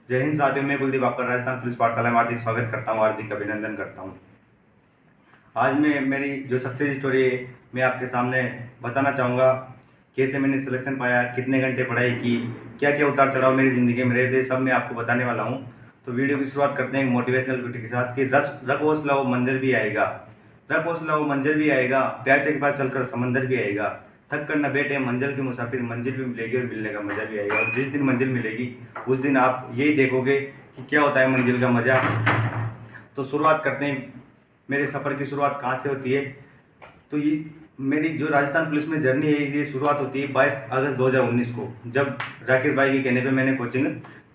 जय हिंद साथियों, मैं कुलदीप आपका राजस्थान पुलिस पाठशाला में हार्दिक स्वागत करता हूँ, हार्दिक अभिनंदन करता हूँ। आज मैं मेरी जो सक्सेस स्टोरी है मैं आपके सामने बताना चाहूँगा। कैसे मैंने सिलेक्शन पाया, कितने घंटे पढ़ाई की, क्या क्या उतार चढ़ाव मेरी ज़िंदगी में रहे थे, सब मैं आपको बताने वाला हूँ। तो वीडियो की शुरुआत करते हैं मोटिवेशनल वीडियो के साथ कि रख हौसला वो मंजर भी आएगा, रख हौसला वो मंजर भी आएगा, प्यासे के पास चलकर समंदर भी आएगा, थक कर न बैठे मंजिल के मुसाफिर, मंजिल भी मिलेगी और मिलने का मजा भी आएगा। और जिस दिन मंजिल मिलेगी उस दिन आप यही देखोगे कि क्या होता है मंजिल का मजा। तो शुरुआत करते हैं, मेरे सफ़र की शुरुआत कहाँ से होती है। तो ये मेरी जो राजस्थान पुलिस में जर्नी है ये शुरुआत होती है 22 अगस्त 2019 को, जब राकेश भाई के कहने पे मैंने कोचिंग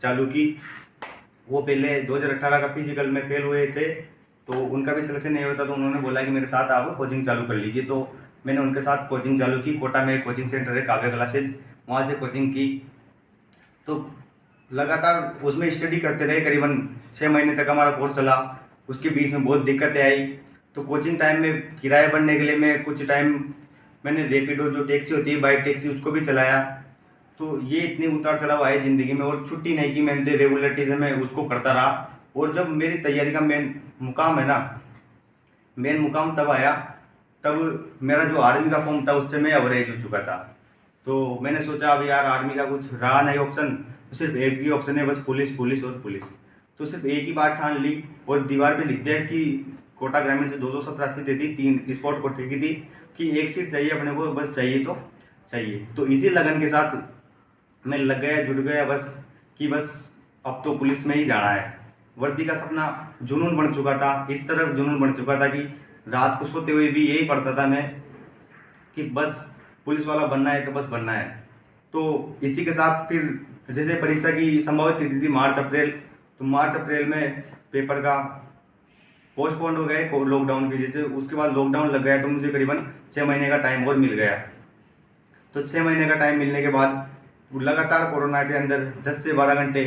चालू की। वो पहले 2018 का फिजिकल में फेल हुए थे, तो उनका भी सिलेक्शन नहीं होता, तो उन्होंने बोला कि मेरे साथ आप कोचिंग चालू कर लीजिए। तो मैंने उनके साथ कोचिंग चालू की। कोटा में कोचिंग सेंटर है काव्य क्लासेज, वहाँ से कोचिंग की। तो लगातार उसमें स्टडी करते रहे, करीबन 6 महीने तक हमारा कोर्स चला। उसके बीच में बहुत दिक्कतें आई। तो कोचिंग टाइम में किराया बढ़ने के लिए मैं कुछ टाइम मैंने रैपिडो जो टैक्सी होती है, बाइक टैक्सी, उसको भी चलाया। तो ये इतनी उतार चढ़ाव आए ज़िंदगी में और छुट्टी नहीं की मैंने, रेगुलरिटी से मैं उसको करता रहा। और जब मेरी तैयारी का मेन मुकाम है ना, मेन मुकाम तब आया, तब मेरा जो आर्मी का फॉर्म था उससे मैं एवरेज हो चुका था। तो मैंने सोचा अब यार आर्मी का कुछ रहा नहीं ऑप्शन, तो सिर्फ एक ही ऑप्शन है बस, पुलिस, पुलिस और पुलिस। तो सिर्फ एक ही बात ठान ली और दीवार पे लिख दिया कि कोटा ग्रामीण से 217 सीटें थी, 3 स्पॉट कोटे की थी, कि एक सीट चाहिए अपने को, बस चाहिए तो चाहिए। तो इसी लगन के साथ मैं लग गया, जुट गया बस, कि बस अब तो पुलिस में ही जाना है। वर्दी का सपना जुनून बन चुका था, इस तरह जुनून बन चुका था कि रात को सोते हुए भी यही पढ़ता था मैं कि बस पुलिस वाला बनना है तो बस बनना है। तो इसी के साथ फिर जैसे परीक्षा की संभावित तिथि थी मार्च अप्रैल, तो मार्च अप्रैल में पेपर का पोस्टपोन हो गए लॉकडाउन की वजह से। उसके बाद लॉकडाउन लग गया, तो मुझे करीबन 6 महीने का टाइम और मिल गया। तो 6 महीने का टाइम मिलने के बाद लगातार कोरोना के अंदर 10 से 12 घंटे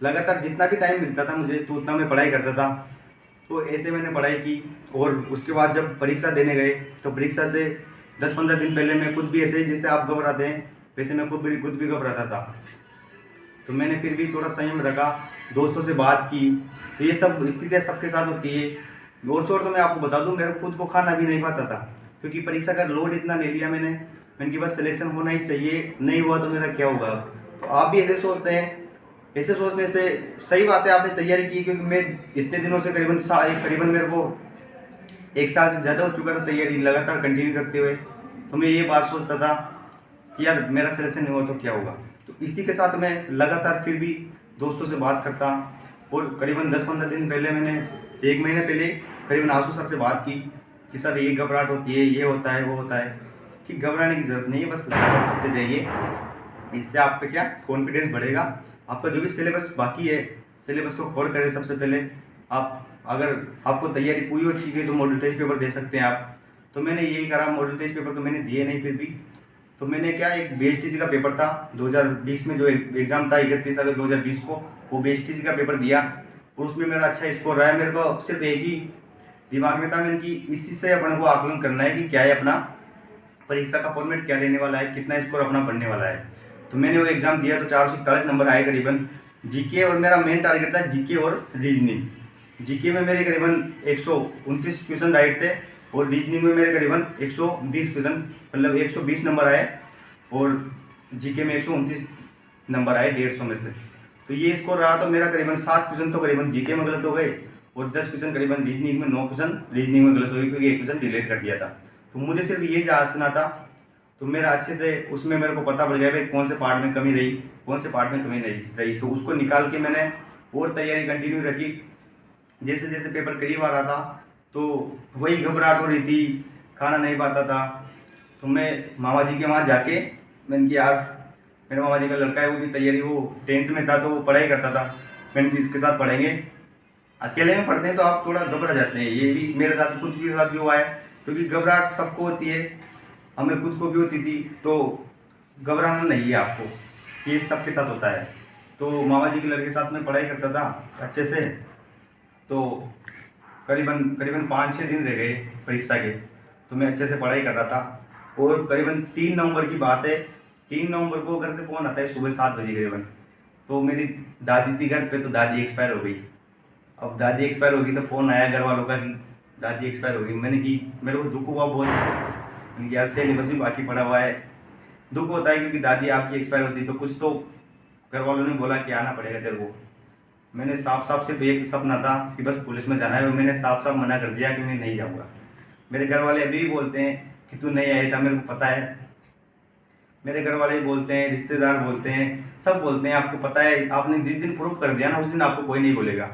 लगातार जितना भी टाइम मिलता था मुझे, तो उतना मैं पढ़ाई करता था। तो ऐसे मैंने पढ़ाई की। और उसके बाद जब परीक्षा देने गए, तो परीक्षा से 10-15 दिन पहले मैं खुद भी, ऐसे जैसे आप घबराते हैं वैसे मैं खुद भी घबराता था। तो मैंने फिर भी थोड़ा संयम रखा, दोस्तों से बात की। तो ये सब स्थितियाँ सबके साथ होती है। और छोड़ तो मैं आपको बता दूं, मेरे खुद को खाना भी नहीं पाता था, क्योंकि परीक्षा का लोड इतना ले लिया मैंने कि बस सिलेक्शन होना ही चाहिए, नहीं हुआ तो मेरा क्या होगा। तो आप भी ऐसे सोचते हैं, ऐसे सोचने से सही बात है, आपने तैयारी की, क्योंकि मैं इतने दिनों से करीबन मेरे को 1 साल से ज़्यादा हो चुका था तैयारी लगातार कंटिन्यू रखते हुए। तो मैं ये बात सोचता था कि यार मेरा सिलेक्शन नहीं हुआ तो क्या होगा। तो इसी के साथ मैं लगातार फिर भी दोस्तों से बात करता। और करीबन 10-15 दिन पहले मैंने, 1 महीने पहले करीबन आंसू सर से बात की कि सर ये घबराहट होती है, ये होता है, वो होता है, कि घबराने की ज़रूरत नहीं है, बस लगातार पढ़ते जाइए। इससे आपका क्या कॉन्फिडेंस बढ़ेगा। आपका जो भी सिलेबस बाकी है, सिलेबस को कवर करें सबसे पहले आप। अगर आपको तैयारी पूरी हो चुकी है तो मॉडल टेस्ट पेपर दे सकते हैं आप। तो मैंने यही करा, मॉडल टेस्ट पेपर तो मैंने दिए नहीं फिर भी। तो मैंने क्या, एक बीएसटीसी का पेपर था 2020 में, जो एग्ज़ाम था 31 अगस्त 2020 को, वो बीएसटीसी का पेपर दिया। और उसमें मेरा अच्छा स्कोर रहा है। मेरे को सिर्फ एक ही दिमाग में था मैंने कि इसी से अपने को आकलन करना है कि क्या है अपना परीक्षा का फॉर्मेट, क्या रहने वाला है, कितना स्कोर अपना बढ़ने वाला है। तो मैंने वो एग्ज़ाम दिया तो 441 नंबर आए करीबन जीके। और मेरा मेन टारगेट था जीके और रीजनिंग। जीके में मेरे करीबन 129 क्वेश्चन राइट थे, और रीजनिंग में मेरे करीबन 120 क्वेश्चन, मतलब 120 नंबर आए। और जीके में 129 नंबर आए 150 में से। तो ये स्कोर रहा। तो मेरा करीबन 7 क्वेश्चन तो करीबन जीके में गलत हो गए, और 10 क्वेश्चन करीबन रीजनिंग में, 9 क्वेश्चन रीजनिंग में गलत हो गए, क्योंकि एक क्वेश्चन डिलीट कर दिया था। तो मुझे सिर्फ ये जांचना था। तो मेरा अच्छे से उसमें मेरे को पता पड़ गया भाई कौन से पार्ट में कमी रही, कौन से पार्ट में कमी नहीं रही। तो उसको निकाल के मैंने और तैयारी कंटिन्यू रखी। जैसे जैसे पेपर करीब आ रहा था तो वही घबराहट हो रही थी, खाना नहीं पाता था। तो मैं मामा जी के वहाँ जाके मैंने कि यार, मेरे मामा जी का लड़का है, वो भी तैयारी, वो 10th में था तो वो पढ़ाई करता था। मैंने कि इसके साथ पढ़ेंगे। अकेले में पढ़ते हैं तो आप थोड़ा घबरा जाते हैं, ये भी मेरे साथ, खुद के साथ भी हुआ है, क्योंकि घबराहट सबको होती है, हमें खुद को भी होती थी। तो घबराना नहीं है आपको, ये सबके साथ होता है। तो मामा जी के लड़के के साथ में पढ़ाई करता था अच्छे से। तो करीबन करीबन 5-6 दिन रह गए परीक्षा के, तो मैं अच्छे से पढ़ाई कर रहा था। और करीबन 3 नवंबर की बात है, 3 नवंबर को घर से फ़ोन आता है सुबह 7 बजे करीबन। तो मेरी दादी थी घर पे, तो दादी एक्सपायर हो गई। अब दादी एक्सपायर हो गई तो फ़ोन आया घर वालों का कि दादी एक्सपायर हो गई। मैंने कि मेरे को दुख हुआ बहुत। मैंने कि यार सिलेबस भी बाकी पड़ा हुआ है, दुख होता है क्योंकि दादी आपकी एक्सपायर होती तो कुछ तो घर वालों ने बोला कि आना पड़ेगा तेरे को। मैंने साफ साफ सिर्फ एक सपना था कि बस पुलिस में जाना है, और मैंने साफ साफ मना कर दिया कि मैं नहीं जाऊँगा। मेरे घर वाले अभी भी बोलते हैं कि तू नहीं आया था, मेरे को पता है। मेरे घर वाले बोलते हैं, रिश्तेदार बोलते हैं, सब बोलते हैं आपको पता है, आपने जिस दिन प्रूफ कर दिया ना उस दिन आपको कोई नहीं बोलेगा।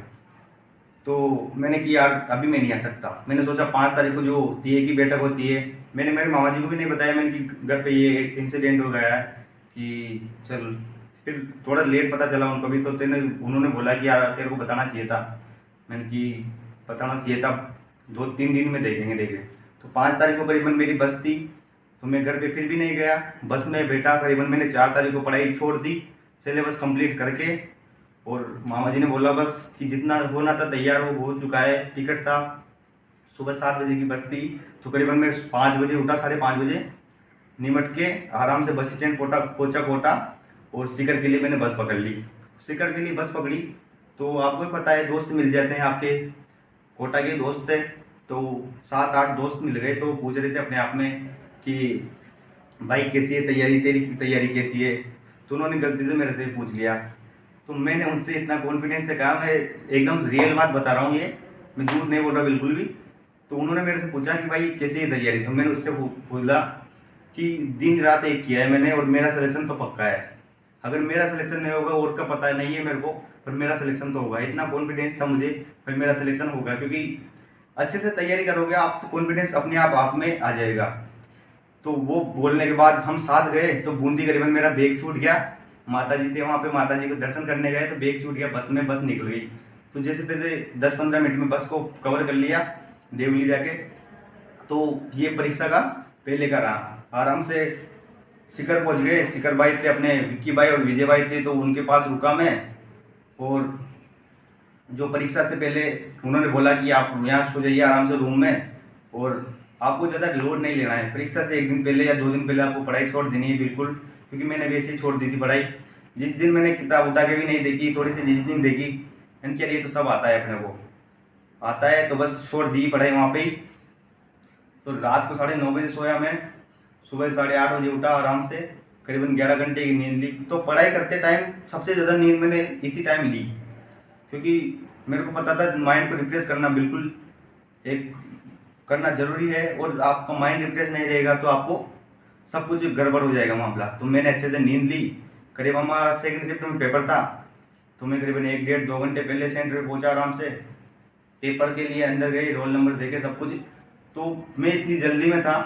तो मैंने कि यार अभी मैं नहीं आ सकता। मैंने सोचा 5 तारीख को जो टीए की बैठक होती है, मैंने मेरे मामा जी को भी नहीं बताया। मैंने कि घर पे ये इंसिडेंट हो गया है कि चल, फिर थोड़ा लेट पता चला उनको भी, तो उन्होंने बोला कि यार तेरे को बताना चाहिए था। मैंने कि बताना चाहिए था, 2-3 दिन में देखेंगे। तो 5 तारीख को करीबन मेरी बस थी, तो मैं घर पे फिर भी नहीं गया। बस में बैठा, करीबन मैंने 4 तारीख को पढ़ाई छोड़ दी, सिलेबस कंप्लीट करके। और मामा जी ने बोला बस कि जितना होना था तैयार हो चुका है। टिकट था, सुबह 7 बजे की बस थी, तो करीबन मैं 5 बजे उठा, 5:30 बजे निमट के आराम से बस स्टैंड पहुंचा कोटा, और सीकर के लिए मैंने बस पकड़ ली। सीकर के लिए बस पकड़ी तो आपको भी पता है दोस्त मिल जाते हैं आपके, कोटा के दोस्त थे। तो 7-8 दोस्त मिल गए, तो पूछ रहे थे अपने आप में कि भाई कैसी है तैयारी, तेरी की तैयारी कैसी है। तो उन्होंने गलती से मेरे से पूछ लिया, तो मैंने उनसे इतना कॉन्फिडेंस से कहा, मैं एकदम रियल बात बता रहा हूँ, ये मैं झूठ नहीं बोल रहा बिल्कुल भी। तो उन्होंने मेरे से पूछा कि भाई कैसी है तैयारी, तो मैंने उससे बोला कि दिन रात एक किया है मैंने, और मेरा सिलेक्शन तो पक्का है। अगर मेरा सिलेक्शन नहीं होगा और का पता नहीं है मेरे को, पर मेरा सिलेक्शन तो होगा। इतना कॉन्फिडेंस था मुझे, फिर मेरा सिलेक्शन होगा, क्योंकि अच्छे से तैयारी करोगे आप तो कॉन्फिडेंस अपने आप में आ जाएगा। तो वो बोलने के बाद हम साथ गए, तो बूंदी करीबन मेरा बैग छूट गया। माता जी थे वहाँ पे, माता जी को दर्शन करने गए तो बैग छूट गया बस में, बस निकल गई। तो जैसे तैसे 10-15 मिनट में बस को कवर कर लिया देवली जाके। तो ये परीक्षा का पहले का रहा। आराम से शिखर पहुँच गए। शिखर भाई थे अपने, विक्की भाई और विजय भाई थे, तो उनके पास रुका मैं। और जो परीक्षा से पहले उन्होंने बोला कि आप यहाँ सो जाइए आराम से रूम में, और आपको ज़्यादा लोड नहीं लेना है। परीक्षा से 1 दिन पहले या 2 दिन पहले आपको पढ़ाई छोड़ देनी है बिल्कुल, क्योंकि मैंने वैसे ही छोड़ दी थी पढ़ाई। जिस दिन मैंने किताब उठा के भी नहीं देखी, थोड़ी सी रीजनिंग देखी, इनके लिए तो सब आता है, अपने को आता है, तो बस छोड़ दी पढ़ाई वहाँ पे ही। तो रात को 9:30 बजे सोया मैं, सुबह 8:30 बजे उठा आराम से, करीबन 11 घंटे की नींद ली। तो पढ़ाई करते टाइम सबसे ज़्यादा नींद मैंने इसी टाइम ली, क्योंकि मेरे को पता था माइंड को रिफ्रेश करना बिल्कुल एक करना जरूरी है। और आपका माइंड रिफ्रेश नहीं रहेगा तो आपको सब कुछ गड़बड़ हो जाएगा मामला। तो मैंने अच्छे से नींद ली। करीब हमारा सेकंड शिफ्ट में पेपर था, तो मैं करीबन 1-1.5-2 घंटे पहले सेंटर पे पहुंचा आराम से। पेपर के लिए अंदर गए, रोल नंबर देके सब कुछ। तो मैं इतनी जल्दी में था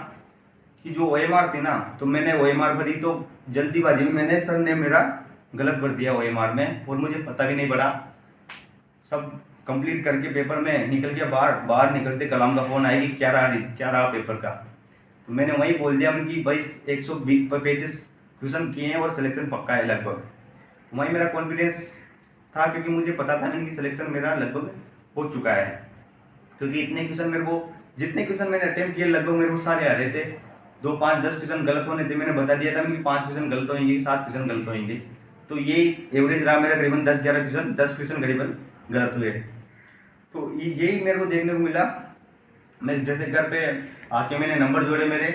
कि जो OMR थी ना, तो मैंने OMR भरी, तो जल्दीबाजी में मैंने, सर ने मेरा गलत भर दिया OMR में, और मुझे पता भी नहीं पड़ा। सब कंप्लीट करके पेपर में निकल गया बाहर निकलते कलाम का फ़ोन आया कि क्या रहा पेपर का। तो मैंने वहीं बोल दिया कि भाई 135 क्वेश्चन किए हैं और सिलेक्शन पक्का है लगभग। तो वहीं मेरा कॉन्फिडेंस था, क्योंकि मुझे पता था मैंने कि सिलेक्शन मेरा लगभग हो चुका है। क्योंकि इतने क्वेश्चन मेरे को, जितने क्वेश्चन मैंने अटेम्प्ट किए लगभग मेरे को सारे आ रहे थे। 2, 5, 10 क्वेश्चन गलत होने थे, मैंने बता दिया था कि 5 क्वेश्चन गलत होंगे, 7 क्वेश्चन गलत होंगे। तो ये एवरेज रहा मेरा, करीबन 10-11 क्वेश्चन, 10 क्वेश्चन करीबन गलत हुए। तो यही मेरे को देखने को मिला। मैं जैसे घर पे आके मैंने नंबर जोड़े मेरे,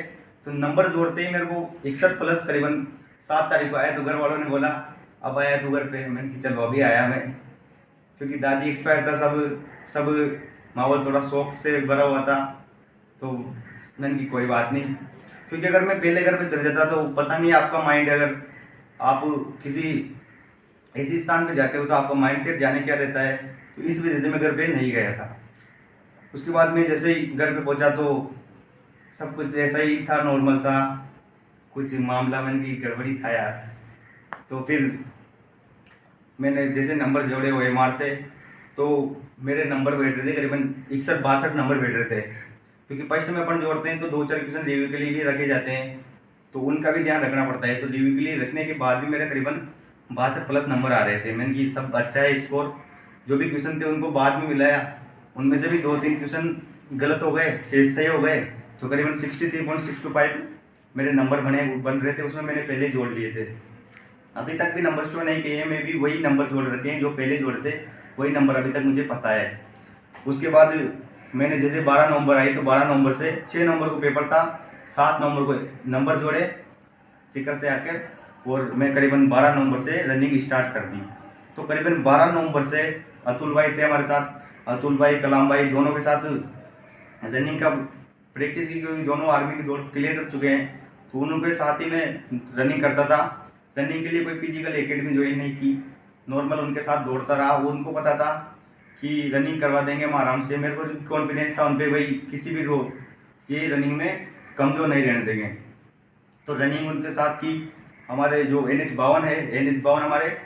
तो नंबर जोड़ते ही मेरे को 61+ करीबन 7 तारीख को आया। तो घर वालों ने बोला अब आया तू घर पे। मैंने कि चलो अभी आया मैं, क्योंकि दादी एक्सपायर था, सब माहौल थोड़ा शौक से भरा हुआ था। तो मैंने कि कोई बात नहीं, क्योंकि अगर मैं पहले घर पे चल जाता तो पता नहीं आपका माइंड, अगर आप किसी ऐसी स्थान पे जाते हो तो आपका माइंड सेट जाने क्या रहता है। तो इस वजह से मैं घर पे नहीं गया था। उसके बाद मैं जैसे ही घर पे पहुंचा तो सब कुछ ऐसा ही था, नॉर्मल सा। कुछ मामला मैंने की गड़बड़ी था यार। तो फिर मैंने जैसे नंबर जोड़े OMR से, तो मेरे नंबर बैठ रहे थे करीबन 61-62 नंबर बैठ रहे थे। क्योंकि फर्स्ट में अपन जोड़ते हैं तो 2-4 क्वेश्चन रिव्यू के लिए भी रखे जाते हैं, तो उनका भी ध्यान रखना पड़ता है। तो रिव्यू के लिए रखने के बाद भी मेरे करीबन 62+ नंबर आ रहे थे। मैंने कि सब अच्छा है स्कोर। जो भी क्वेश्चन थे उनको बाद में मिलाया, उनमें से भी 2-3 क्वेश्चन गलत हो गए, सही हो गए। तो करीबन 63.625 मेरे नंबर बन रहे थे, उसमें मैंने पहले जोड़ लिए थे। अभी तक भी नंबर शो नहीं किए हैं, मैं भी वही नंबर जोड़ रखे हैं जो पहले जोड़े थे, वही नंबर अभी तक मुझे पता है। उसके बाद मैंने जैसे 12 नवंबर आई तो 12 नवंबर से 6 नवंबर को पेपर था, 7 नवंबर को नंबर जोड़े सीकर से आकर, और मैं करीबन 12 नवंबर से रनिंग स्टार्ट कर दी। तो करीबन 12 नवंबर से अतुल भाई थे हमारे साथ, अतुल भाई कलाम भाई दोनों के साथ रनिंग का प्रैक्टिस की, क्योंकि दोनों आर्मी की दौड़ क्लियर कर चुके हैं। तो उनके साथ ही मैं रनिंग करता था। रनिंग के लिए कोई फिजिकल एकेडमी ज्वाइन नहीं की, नॉर्मल उनके साथ दौड़ता रहा। वो उनको पता था कि रनिंग करवा देंगे हम आराम से, मेरे को कॉन्फिडेंस था उन पर, भाई किसी भी रोग ये रनिंग में कमज़ोर नहीं रहने देंगे। तो रनिंग उनके साथ की। हमारे जो NH52 है, NH52 हमारे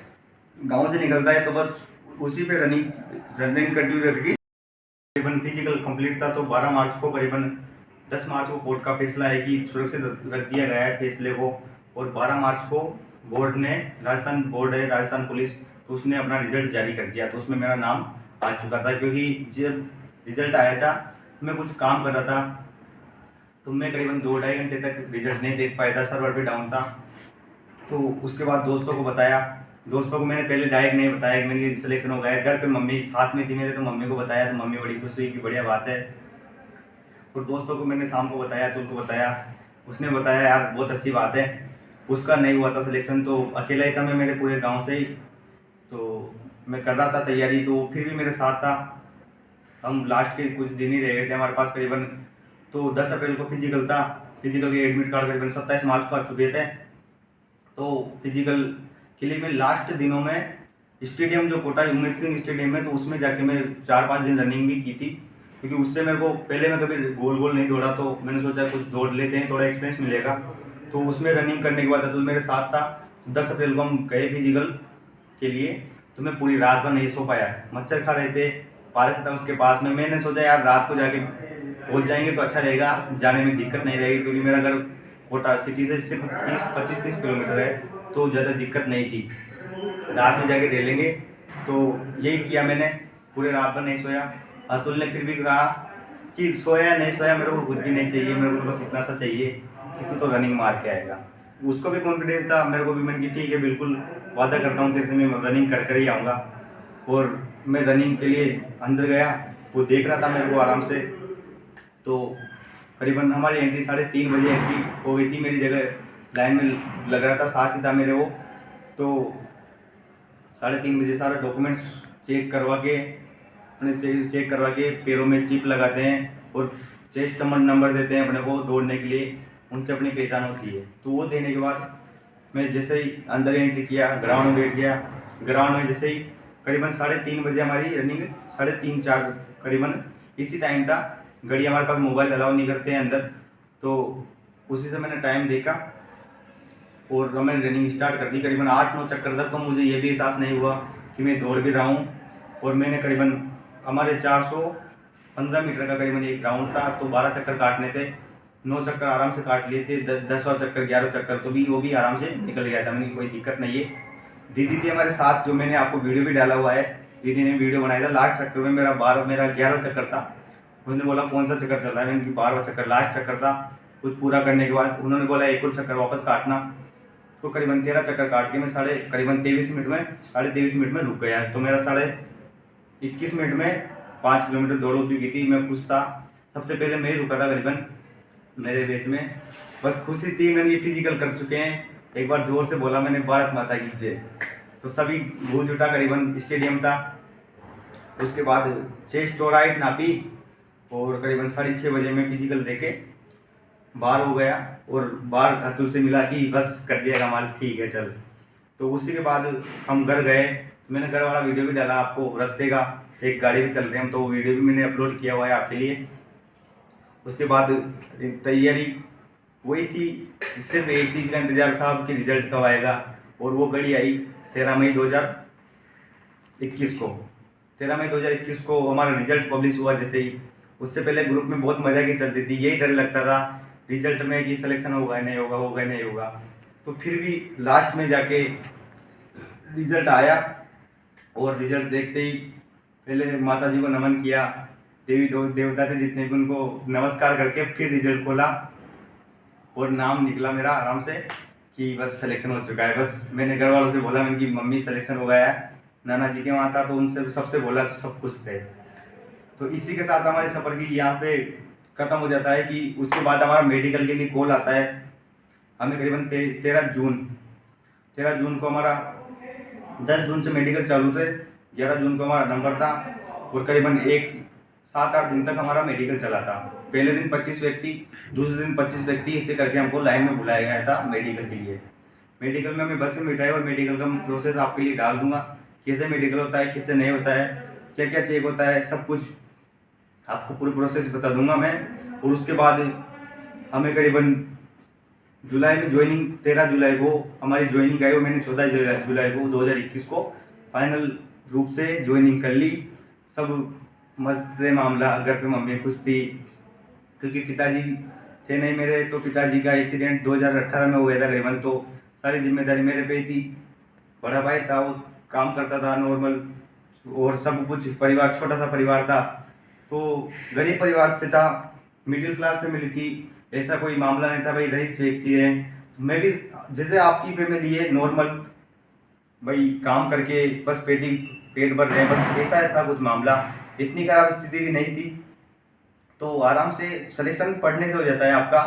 गांव से निकलता है, तो बस उसी पे रनिंग कंटिन्यू रखी। करीबन फिजिकल कंप्लीट था। तो 12 मार्च को करीबन 10 मार्च को कोर्ट का फैसला है कि सुरक्षित रख दिया गया है फैसले को, और 12 मार्च को बोर्ड ने, राजस्थान बोर्ड है राजस्थान पुलिस, तो उसने अपना रिजल्ट जारी कर दिया। तो उसमें मेरा नाम आ चुका था, क्योंकि जब रिजल्ट आया था मैं कुछ काम कर रहा था, तो मैं करीबन 2-2.5 घंटे तक रिजल्ट नहीं देख पाया था, सर्वर पे डाउन था। तो उसके बाद दोस्तों को बताया, दोस्तों को मैंने पहले डायरेक्ट नहीं बताया कि मेरी सिलेक्शन हो गया है। घर पे मम्मी साथ में थी मेरे, तो मम्मी को बताया, तो मम्मी बड़ी खुश हुई कि बढ़िया बात है। और दोस्तों को मैंने शाम को बताया, तो उनको बताया, उसने बताया यार बहुत अच्छी बात है। उसका नहीं हुआ था सिलेक्शन, तो अकेला ही था मैं मेरे पूरे गाँव से ही, तो मैं कर रहा था तैयारी, तो फिर भी मेरे साथ था। हम लास्ट के कुछ दिन ही रह गए थे हमारे पास करीबन। तो 10 अप्रैल को फिजिकल था, फिजिकल के एडमिट कार्ड करीबन 27 मार्च को आ चुके थे। तो फिजिकल के लिए मैं लास्ट दिनों में स्टेडियम जो कोटा उमेद सिंह स्टेडियम है, तो उसमें जाके मैं 4-5 दिन रनिंग भी की थी, क्योंकि उससे मेरे को पहले मैं कभी गोल नहीं दौड़ा, तो मैंने सोचा कुछ दौड़ लेते हैं, थोड़ा एक्सपीरियंस मिलेगा। तो उसमें रनिंग करने के बाद अतुल मेरे साथ था। 10 अप्रैल को हम गए फिजिकल के लिए, तो मैं पूरी रात भर नहीं सो पाया, मच्छर खा रहे थे। पार्क था उसके पास में, मैंने सोचा यार रात को जाके पहुंच जाएंगे तो अच्छा रहेगा, जाने में दिक्कत नहीं रहेगी, क्योंकि मेरा घर कोटा सिटी से सिर्फ 25-30 किलोमीटर है, तो ज़्यादा दिक्कत नहीं थी, रात में जाके रह लेंगे। तो यही किया मैंने, पूरे रात भर नहीं सोया। अतुल ने फिर भी कहा कि सोया नहीं सोया मेरे को कुछ भी नहीं चाहिए, मेरे को बस इतना सा चाहिए कि तू तो रनिंग मार के आएगा। उसको भी कॉन्फिडेंस था, मेरे को भी, मैंने कि ठीक है बिल्कुल वादा करता हूँ तेरे से, मैं रनिंग कर ही आऊँगा। और मैं रनिंग के लिए अंदर गया, वो देख रहा था मेरे को आराम से। तो करीबन हमारी एंट्री 3:30 बजे एंट्री हो गई थी, मेरी जगह लाइन में लग रहा था, साथ ही था मेरे वो। तो 3:30 बजे सारा डॉक्यूमेंट्स चेक करवा के, अपने चेक करवा के पैरों में चिप लगाते हैं और चेस्ट नंबर देते हैं अपने को दौड़ने के लिए, उनसे अपनी पहचान होती है। तो वो देने के बाद मैं जैसे ही अंदर एंट्री किया, ग्राउंड में बैठ गया। ग्राउंड में जैसे ही करीबन 3:30 बजे हमारी रनिंग 3:30-4 करीबन इसी टाइम था। घड़ी हमारे पास मोबाइल अलाउ नहीं करते हैं अंदर, तो उसी से मैंने टाइम देखा और मैंने रनिंग स्टार्ट कर दी। करीबन 8-9 चक्कर तक तो मुझे ये भी एहसास नहीं हुआ कि मैं दौड़ भी रहा हूँ। और मैंने करीबन हमारे 415 मीटर का करीबन एक ग्राउंड था, तो 12 चक्कर काटने थे, 9 चक्कर आराम से काट लिए थे, 10वां चक्कर 11 चक्कर तो भी वो भी आराम से निकल गया था, मैंने कोई दिक्कत नहीं है। दीदी थी हमारे साथ, जो मैंने आपको वीडियो भी डाला हुआ है, दीदी ने वीडियो बनाया था। लास्ट चक्कर में मेरा 11वां चक्कर था, उन्होंने बोला कौन सा चक्कर चल रहा है, मैंने 12वां चक्कर लास्ट चक्कर था। कुछ पूरा करने के बाद उन्होंने बोला एक और चक्कर वापस काटना, तो करीबन 13 चक्कर काट के मैं करीबन 23 मिनट में 23.5 मिनट में रुक गया। तो मेरा 21 मिनट में 5 किलोमीटर दौड़ हो चुकी थी। मैं खुश था, सबसे पहले मैं ही रुका था करीबन मेरे बैच में, बस खुशी थी, मैंने ये फिजिकल कर चुके हैं। एक बार जोर से बोला मैंने भारत माता की जय, तो सभी गूंज उठा, करीबन स्टेडियम था। उसके बाद चेस्ट और हाइट नापी और करीबन 6:30 बजे मैं फिजिकल देके बाहर हो गया, और बाहर अतुल से मिला कि बस कर दिया कमाल, ठीक है चल। तो उसी के बाद हम घर गए, तो मैंने घर वाला वीडियो भी डाला आपको रास्ते का, एक गाड़ी भी चल रही है, तो वो वीडियो भी मैंने अपलोड किया हुआ है आपके लिए। उसके बाद तैयारी वही थी, सिर्फ एक चीज़ का इंतज़ार था कि रिजल्ट कब आएगा, और वो घड़ी आई 13 मई 2021 को। 13 मई 2021 को हमारा रिजल्ट पब्लिश हुआ। जैसे ही उससे पहले ग्रुप में बहुत मजा की चलती थी, यही डर लगता था रिजल्ट में कि सिलेक्शन होगा नहीं होगा, होगा नहीं होगा। तो फिर भी लास्ट में जाके रिजल्ट आया, और रिजल्ट देखते ही पहले माता जी को नमन किया, देवी देवता थे जितने भी उनको नमस्कार करके फिर रिजल्ट खोला, और नाम निकला मेरा आराम से कि बस सिलेक्शन हो चुका है। बस मैंने घर वालों से बोला, मैंने कि मम्मी सिलेक्शन हो गया है, नाना जी के वहाँ था तो उनसे सबसे बोला तो सब खुश थे। तो इसी के साथ हमारे सफ़र की यहाँ पे ख़त्म हो जाता है कि उसके बाद हमारा मेडिकल के लिए कॉल आता है। हमें करीबन 13 जून को हमारा 10 जून से मेडिकल चालू थे, 11 जून को हमारा नंबर था और करीबन 7-8 दिन तक हमारा मेडिकल चला था। पहले दिन 25 व्यक्ति, दूसरे दिन 25 व्यक्ति, इसे करके हमको लाइन में बुलाया गया था मेडिकल के लिए। मेडिकल में हमें बस में बिठाया और मेडिकल का प्रोसेस आपके लिए डाल दूंगा, कैसे मेडिकल होता है, कैसे नहीं होता है, क्या क्या चेक होता है, सब कुछ आपको पूरी प्रोसेस बता दूंगा मैं। और उसके बाद हमें करीबन जुलाई में ज्वाइनिंग, 13 जुलाई को हमारी ज्वाइनिंग आई और मैंने 14 जुलाई को 2021 को फाइनल रूप से ज्वाइनिंग कर ली। सब मस्त से मामला, घर पे मम्मी खुश थी क्योंकि पिताजी थे नहीं मेरे, तो पिताजी का एक्सीडेंट 2018 में हो गया था करीबन, तो सारी जिम्मेदारी मेरे पे ही थी। बड़ा भाई था, वो काम करता था नॉर्मल, और सब कुछ परिवार, छोटा सा परिवार था, तो गरीब परिवार से था, मिडिल क्लास फैमिली थी, ऐसा कोई मामला नहीं था भाई रईस व्यक्ति है। तो मैं भी जैसे आपकी फैमिली है नॉर्मल, भाई काम करके बस पेट भर रहे हैं, बस ऐसा था कुछ मामला, इतनी खराब स्थिति भी नहीं थी। तो आराम से सिलेक्शन पढ़ने से हो जाता है आपका,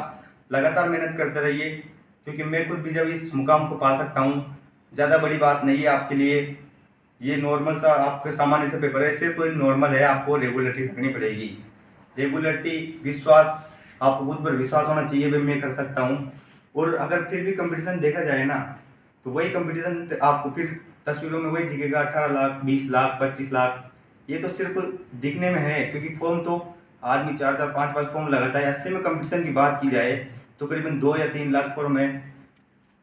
लगातार मेहनत करते रहिए, क्योंकि मैं खुद भी जब इस मुकाम को पा सकता हूँ, ज़्यादा बड़ी बात नहीं है आपके लिए। ये नॉर्मल सा आपके सामान्य से पेपर है, सिर्फ नॉर्मल है, आपको रेगुलरिटी रखनी पड़ेगी। रेगुलरिटी, विश्वास, आपको खुद पर विश्वास होना चाहिए भाई मैं कर सकता हूँ। और अगर फिर भी कंपटीशन देखा जाए ना, तो वही कंपटीशन आपको फिर तस्वीरों में वही दिखेगा, 18 लाख, 20 लाख, 25 लाख, ये तो सिर्फ दिखने में है, क्योंकि फॉर्म तो आदमी 4-4, 5-5 फॉर्म लगाता है। असली में कंपटीशन की बात की जाए तो करीबन 2 या 3 लाख फॉर्म है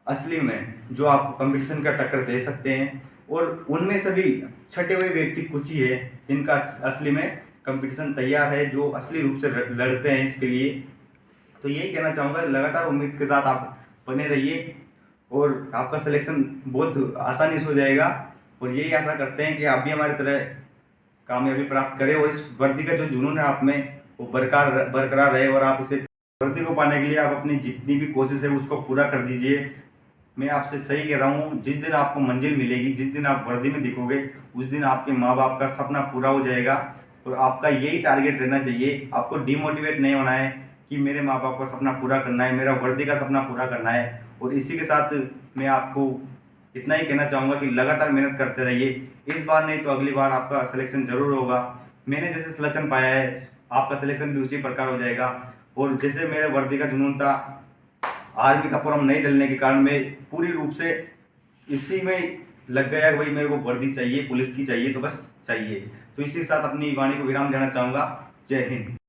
असली में, जो आपको कंपटीशन का टक्कर दे सकते हैं। और उनमें सभी छटे हुए व्यक्ति कुछ ही है जिनका असली में कंपटीशन तैयार है, जो असली रूप से लड़ते हैं इसके लिए। तो यही कहना चाहूँगा, लगातार उम्मीद के साथ आप बने रहिए और आपका सिलेक्शन बहुत आसानी से हो जाएगा। और यही आशा करते हैं कि आप भी हमारी तरह कामयाबी प्राप्त करें और इस वर्दी का जो जुनून है आप में वो बरकरार रहे, और आप इसे वर्दी को पाने के लिए आप अपनी जितनी भी कोशिश है उसको पूरा कर दीजिए। मैं आपसे सही कह रहा हूँ, जिस दिन आपको मंजिल मिलेगी, जिस दिन आप वर्दी में दिखोगे, उस दिन आपके माँ बाप का सपना पूरा हो जाएगा। और आपका यही टारगेट रहना चाहिए, आपको डिमोटिवेट नहीं होना है कि मेरे माँ बाप का सपना पूरा करना है, मेरा वर्दी का सपना पूरा करना है। और इसी के साथ मैं आपको इतना ही कहना चाहूँगा कि लगातार मेहनत करते रहिए, इस बार नहीं तो अगली बार आपका सिलेक्शन जरूर होगा। मैंने जैसे सिलेक्शन पाया है, आपका सिलेक्शन भी उसी प्रकार हो जाएगा। और जैसे मेरे वर्दी का जुनून था, आर्मी का फॉर्म नहीं डलने के कारण मैं पूरी रूप से इसी में लग गया कि भाई मेरे को वर्दी चाहिए, पुलिस की चाहिए, तो बस चाहिए। तो इसी के साथ अपनी वाणी को विराम देना चाहूँगा। जय हिंद।